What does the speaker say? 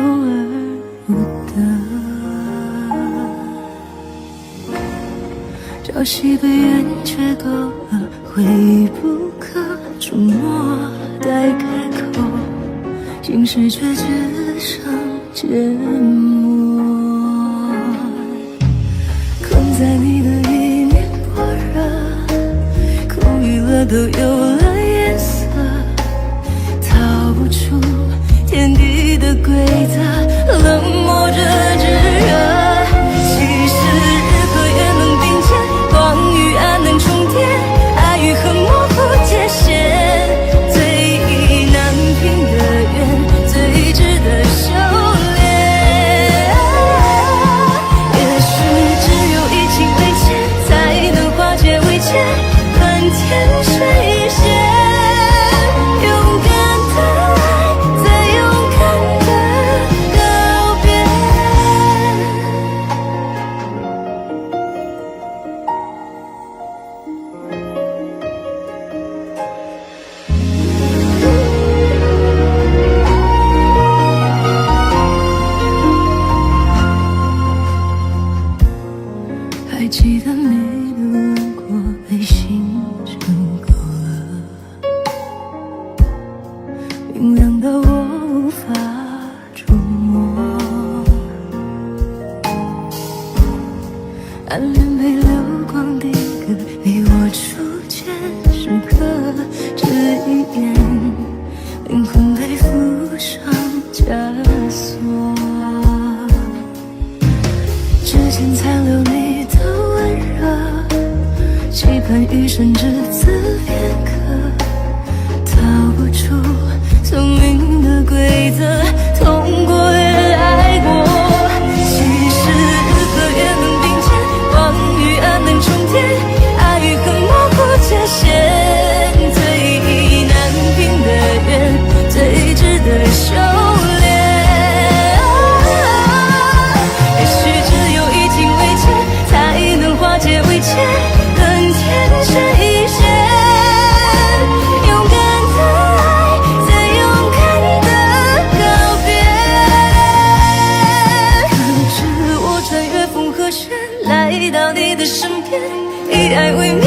而不得，朝夕被冤却够了，回忆不可触摸，待开口，心事却只剩缄默。困在你的一面火热，空余了都有了颜色，逃不出天地的规则，冷漠着炙热。其实日和月能并肩，光与暗能重叠，爱与恨模糊界限，最意难平的缘，最值得修炼。也许只有以情为鉴，才能化解危险，恨天水线。还记得你的轮廓被星辰勾勒，明亮到我无法触摸，暗恋被流光定格，被我初见时刻，这一眼灵魂被附上枷锁，指尖残留你的温热，期盼余生只此片刻，逃不出宿命的规则，痛过也爱过。其实日和月能并肩，光与暗能重叠，爱与恨模糊界限，最意难平的缘，最值得修炼。也许只有以情为鉴，才能化解危险，恨天水线。勇敢的爱，最勇敢的告别。可知我穿越风和雪，来到你的身边，以爱为名